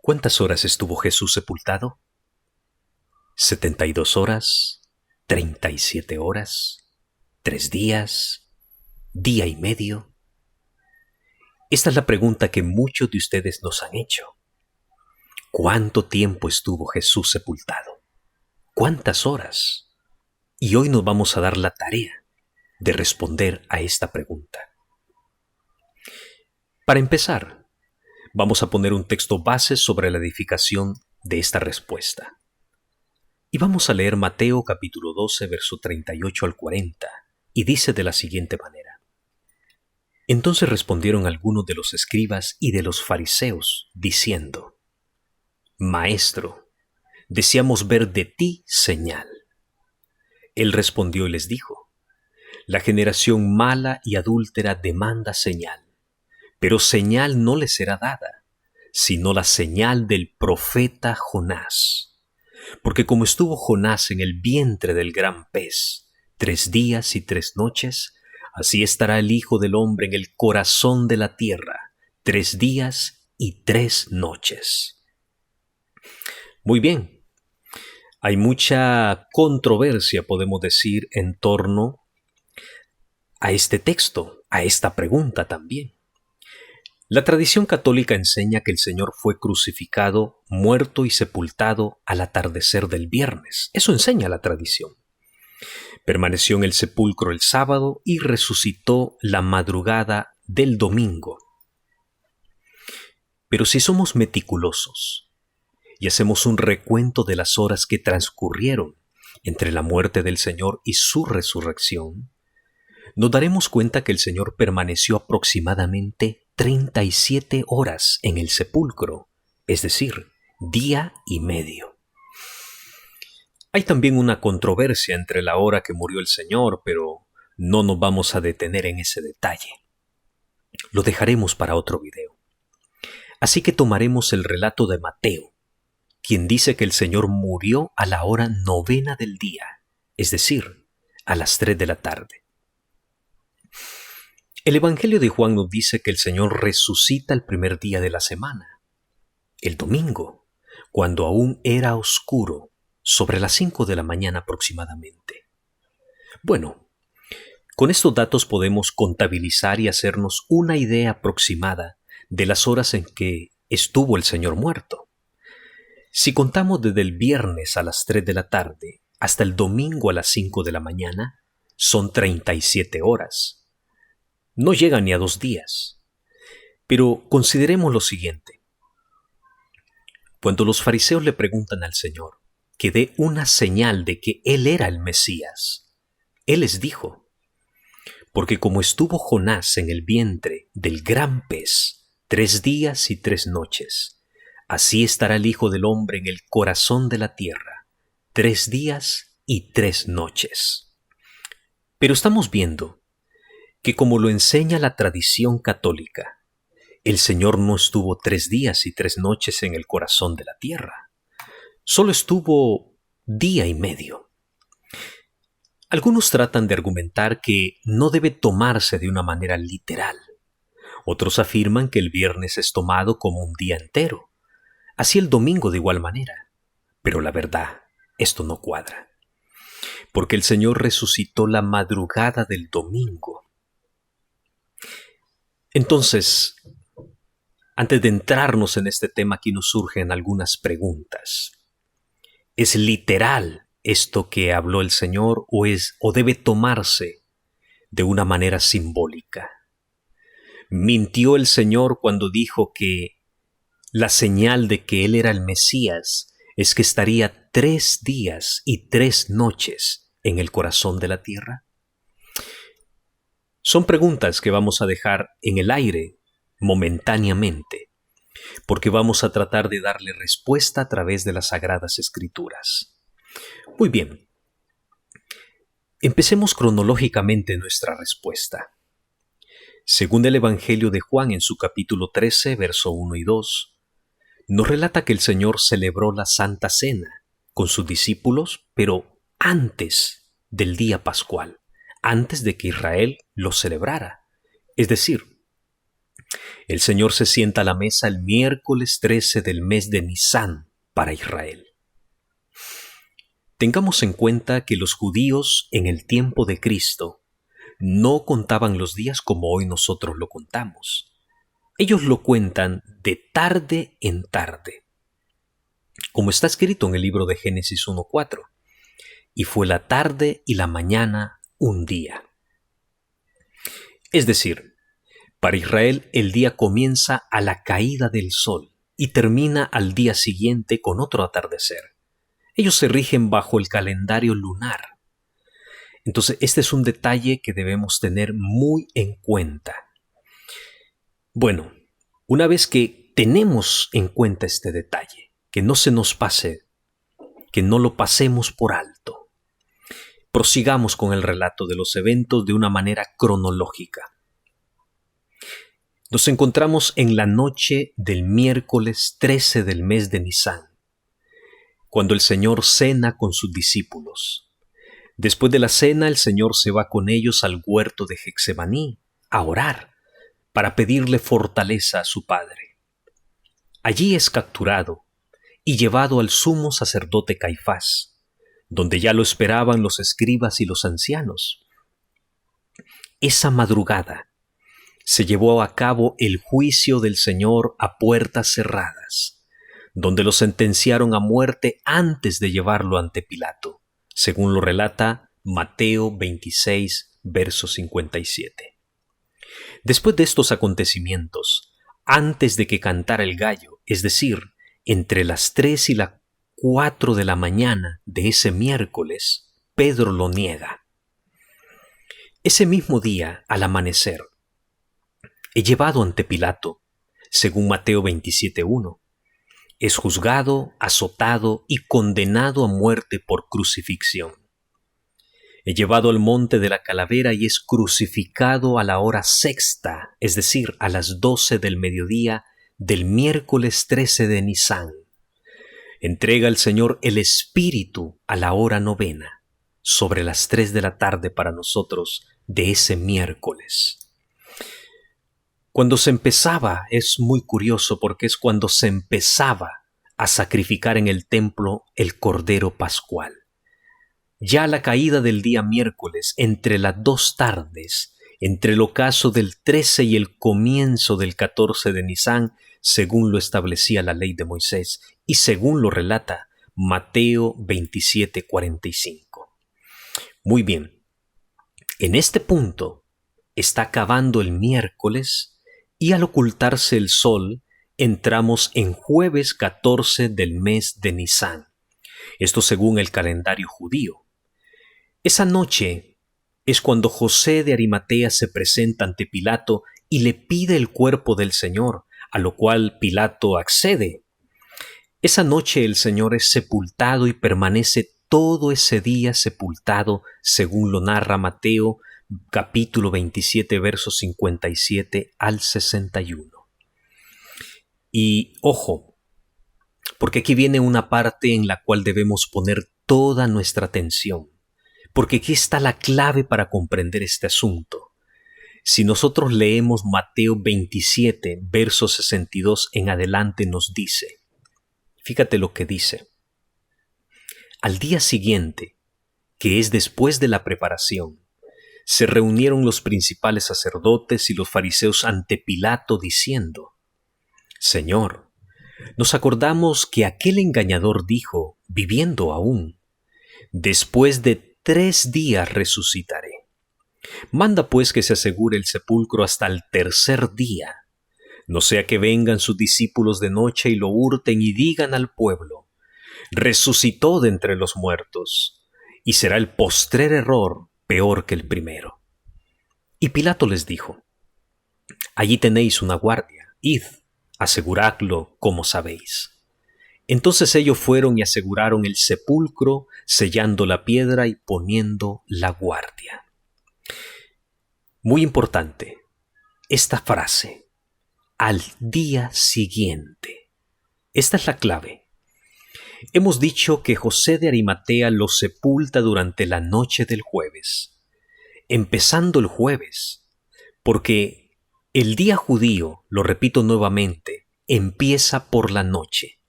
¿Cuántas horas estuvo Jesús sepultado? ¿72 horas? ¿37 horas? ¿3 días? ¿Día y medio? Esta es la pregunta que muchos de ustedes nos han hecho. ¿Cuánto tiempo estuvo Jesús sepultado? ¿Cuántas horas? Y hoy nos vamos a dar la tarea de responder a esta pregunta. Para empezar, vamos a poner un texto base sobre la edificación de esta respuesta. Y vamos a leer Mateo capítulo 12, verso 38 al 40, y dice de la siguiente manera. Entonces respondieron algunos de los escribas y de los fariseos, diciendo: Maestro, deseamos ver de ti señal. Él respondió y les dijo: La generación mala y adúltera demanda señal, pero señal no le será dada, sino la señal del profeta Jonás. Porque como estuvo Jonás en el vientre del gran pez 3 días y 3 noches, así estará el Hijo del Hombre en el corazón de la tierra 3 días y 3 noches. Muy bien, hay mucha controversia, podemos decir, en torno a este texto, a esta pregunta también. La tradición católica enseña que el Señor fue crucificado, muerto y sepultado al atardecer del viernes. Eso enseña la tradición. Permaneció en el sepulcro el sábado y resucitó la madrugada del domingo. Pero si somos meticulosos y hacemos un recuento de las horas que transcurrieron entre la muerte del Señor y su resurrección, nos daremos cuenta que el Señor permaneció aproximadamente 37 horas en el sepulcro, es decir, día y medio. Hay también una controversia entre la hora que murió el Señor, pero no nos vamos a detener en ese detalle. Lo dejaremos para otro video. Así que tomaremos el relato de Mateo, quien dice que el Señor murió a la hora 9 del día, es decir, a las 3 de la tarde. El Evangelio de Juan nos dice que el Señor resucita el primer día de la semana, el domingo, cuando aún era oscuro, sobre las 5 de la mañana aproximadamente. Bueno, con estos datos podemos contabilizar y hacernos una idea aproximada de las horas en que estuvo el Señor muerto. Si contamos desde el viernes a las 3 de la tarde hasta el domingo a las 5 de la mañana, son 37 horas. No llega ni a 2 días. Pero consideremos lo siguiente. Cuando los fariseos le preguntan al Señor que dé una señal de que Él era el Mesías, Él les dijo: porque como estuvo Jonás en el vientre del gran pez 3 días y 3 noches, así estará el Hijo del Hombre en el corazón de la tierra 3 días y 3 noches. Pero estamos viendo que, como lo enseña la tradición católica, el Señor no estuvo 3 días y 3 noches en el corazón de la tierra. Solo estuvo día y medio. Algunos tratan de argumentar que no debe tomarse de una manera literal. Otros afirman que el viernes es tomado como un día entero. Así el domingo de igual manera. Pero la verdad, esto no cuadra. Porque el Señor resucitó la madrugada del domingo. Entonces, antes de entrarnos en este tema, aquí nos surgen algunas preguntas. ¿Es literal esto que habló el Señor o debe tomarse de una manera simbólica? ¿Mintió el Señor cuando dijo que la señal de que Él era el Mesías es que estaría 3 días y 3 noches en el corazón de la tierra? Son preguntas que vamos a dejar en el aire momentáneamente, porque vamos a tratar de darle respuesta a través de las Sagradas Escrituras. Muy bien. Empecemos cronológicamente nuestra respuesta. Según el Evangelio de Juan en su capítulo 13, verso 1 y 2, nos relata que el Señor celebró la Santa Cena con sus discípulos, pero antes del día pascual, antes de que Israel lo celebrara. Es decir, El Señor se sienta a la mesa el miércoles 13 del mes de Nisán para Israel. Tengamos en cuenta que los judíos en el tiempo de Cristo no contaban los días como hoy nosotros lo contamos. Ellos lo cuentan de tarde en tarde, como está escrito en el libro de Génesis 1:4. Y fue la tarde y la mañana un día. Es decir, para Israel el día comienza a la caída del sol y termina al día siguiente con otro atardecer. Ellos se rigen bajo el calendario lunar. Entonces, este es un detalle que debemos tener muy en cuenta. Bueno, una vez que tenemos en cuenta este detalle, que no se nos pase, que no lo pasemos por alto, prosigamos con el relato de los eventos de una manera cronológica. Nos encontramos en la noche del miércoles 13 del mes de Nisán, cuando el Señor cena con sus discípulos. Después de la cena, el Señor se va con ellos al huerto de Getsemaní a orar para pedirle fortaleza a su Padre. Allí es capturado y llevado al sumo sacerdote Caifás, donde ya lo esperaban los escribas y los ancianos. Esa madrugada se llevó a cabo el juicio del Señor a puertas cerradas, donde lo sentenciaron a muerte antes de llevarlo ante Pilato, según lo relata Mateo 26, verso 57. Después de estos acontecimientos, antes de que cantara el gallo, es decir, entre las 3 y las 4 de la mañana de ese miércoles, Pedro lo niega. Ese mismo día, al amanecer, es llevado ante Pilato, según Mateo 27:1. Es juzgado, azotado y condenado a muerte por crucifixión. Es llevado al monte de la calavera y es crucificado a la hora sexta, es decir, a las 12 del mediodía del miércoles 13 de Nisán. Entrega el Señor el Espíritu a la hora novena, sobre las 3 de la tarde para nosotros de ese miércoles. Cuando se empezaba, es muy curioso porque es cuando se empezaba a sacrificar en el templo el Cordero Pascual. Ya a la caída del día miércoles, entre las 2 tardes, entre el ocaso del 13 y el comienzo del 14 de Nisán, según lo establecía la ley de Moisés y según lo relata Mateo 27:45. Muy bien, en este punto está acabando el miércoles y al ocultarse el sol entramos en jueves 14 del mes de Nisán. Esto según el calendario judío. Esa noche es cuando José de Arimatea se presenta ante Pilato y le pide el cuerpo del Señor, a lo cual Pilato accede. Esa noche el Señor es sepultado y permanece todo ese día sepultado, según lo narra Mateo, capítulo 27, versos 57 al 61. Y ojo, porque aquí viene una parte en la cual debemos poner toda nuestra atención, porque aquí está la clave para comprender este asunto. Si nosotros leemos Mateo 27, versos 62 en adelante, nos dice, fíjate lo que dice: al día siguiente, que es después de la preparación, se reunieron los principales sacerdotes y los fariseos ante Pilato diciendo: Señor, nos acordamos que aquel engañador dijo, viviendo aún, después de 3 días resucitaré. Manda pues que se asegure el sepulcro hasta el 3er día, no sea que vengan sus discípulos de noche y lo hurten y digan al pueblo: resucitó de entre los muertos, y será el postrer error peor que el primero. Y Pilato les dijo: allí tenéis una guardia, id, aseguradlo como sabéis. Entonces ellos fueron y aseguraron el sepulcro, sellando la piedra y poniendo la guardia. Muy importante esta frase: al día siguiente. Esta es la clave. Hemos dicho que José de Arimatea lo sepulta durante la noche del jueves, empezando el jueves, porque El día judío, lo repito nuevamente, empieza por la noche.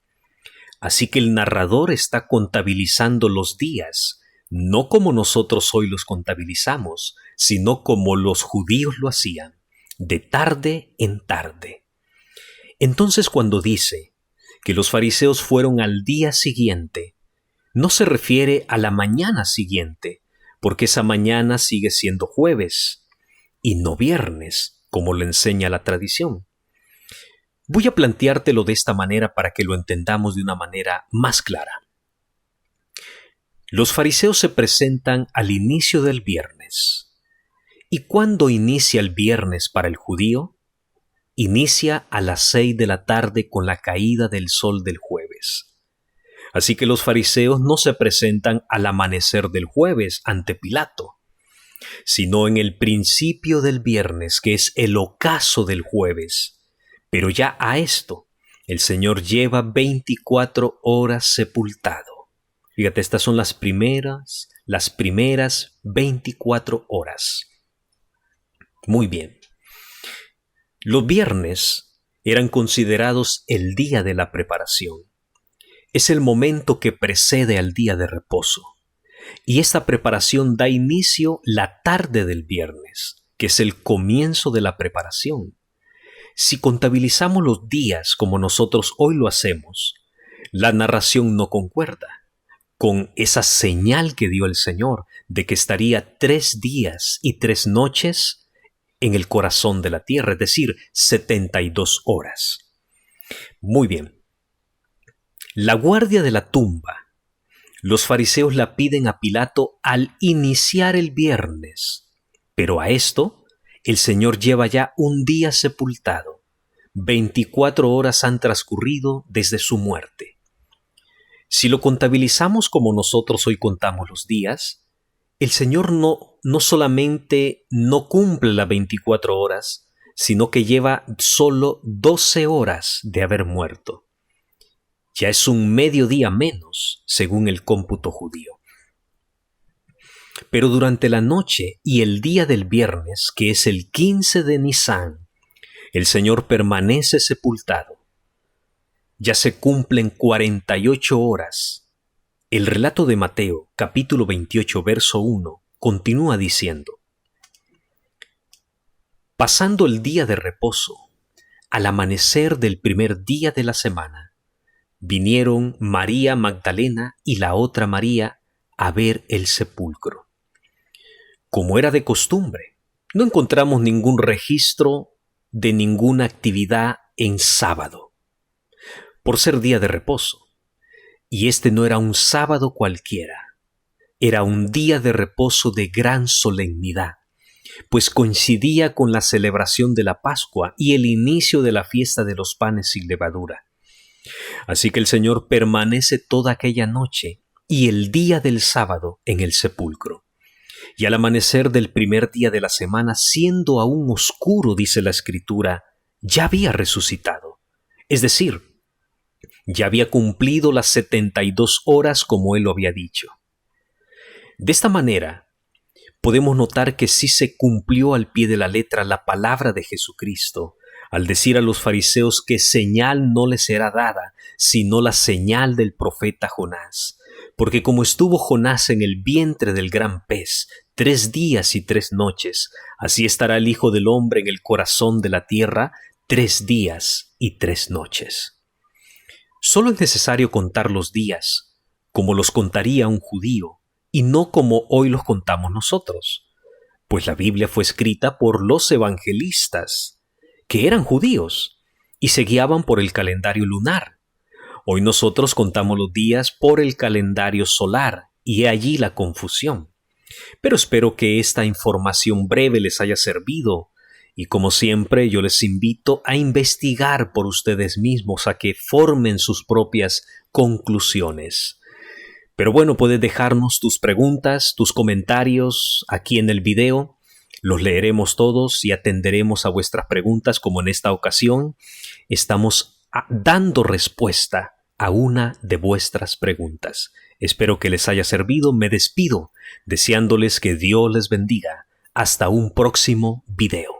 Así que el narrador está contabilizando los días, no como nosotros hoy los contabilizamos, sino como los judíos lo hacían, de tarde en tarde. Entonces, cuando dice que los fariseos fueron al día siguiente, no se refiere a la mañana siguiente, porque esa mañana sigue siendo jueves y no viernes, como lo enseña la tradición. Voy a planteártelo de esta manera para que lo entendamos de una manera más clara. Los fariseos se presentan al inicio del viernes. ¿Y cuándo inicia el viernes para el judío? Inicia a las 6 de la tarde con la caída del sol del jueves. Así que los fariseos no se presentan al amanecer del jueves ante Pilato, sino en el principio del viernes, que es el ocaso del jueves. Pero ya a esto, el Señor lleva 24 horas sepultado. Fíjate, estas son las primeras 24 horas. Muy bien. Los viernes eran considerados el día de la preparación. Es el momento que precede al día de reposo. Y esta preparación da inicio la tarde del viernes, que es el comienzo de la preparación. Si contabilizamos los días como nosotros hoy lo hacemos, la narración no concuerda con esa señal que dio el Señor de que estaría 3 días y 3 noches en el corazón de la tierra, es decir, 72 horas. Muy bien. La guardia de la tumba, los fariseos la piden a Pilato al iniciar el viernes, pero a esto el Señor lleva ya un día sepultado. 24 horas han transcurrido desde su muerte. Si lo contabilizamos como nosotros hoy contamos los días, el Señor no solamente no cumple las 24 horas, sino que lleva solo 12 horas de haber muerto. Ya es un mediodía menos, según el cómputo judío. Pero durante la noche y el día del viernes, que es el 15 de Nisán, el Señor permanece sepultado. Ya se cumplen 48 horas. El relato de Mateo, capítulo 28, verso 1, continúa diciendo: Pasando el día de reposo, al amanecer del primer día de la semana, vinieron María Magdalena y la otra María a ver el sepulcro. Como era de costumbre, no encontramos ningún registro de ninguna actividad en sábado, por ser día de reposo. Y este no era un sábado cualquiera, era un día de reposo de gran solemnidad, pues coincidía con la celebración de la Pascua y el inicio de la fiesta de los panes sin levadura. Así que el Señor permanece toda aquella noche y el día del sábado en el sepulcro. Y al amanecer del primer día de la semana, siendo aún oscuro, dice la Escritura, ya había resucitado. Es decir, ya había cumplido las 72 horas como Él lo había dicho. De esta manera, podemos notar que sí se cumplió al pie de la letra la palabra de Jesucristo, al decir a los fariseos que señal no les será dada, sino la señal del profeta Jonás. Porque como estuvo Jonás en el vientre del gran pez 3 días y 3 noches, así estará el Hijo del Hombre en el corazón de la tierra 3 días y 3 noches. Solo es necesario contar los días, como los contaría un judío, y no como hoy los contamos nosotros, pues la Biblia fue escrita por los evangelistas, que eran judíos, y se guiaban por el calendario lunar. Hoy nosotros contamos los días por el calendario solar, y he allí la confusión. Pero espero que esta información breve les haya servido, y como siempre yo les invito a investigar por ustedes mismos, a que formen sus propias conclusiones. Pero bueno, puedes dejarnos tus preguntas, tus comentarios aquí en el video. Los leeremos todos y atenderemos a vuestras preguntas, como en esta ocasión estamos dando respuesta a una de vuestras preguntas. Espero que les haya servido. Me despido deseándoles que Dios les bendiga. Hasta un próximo video.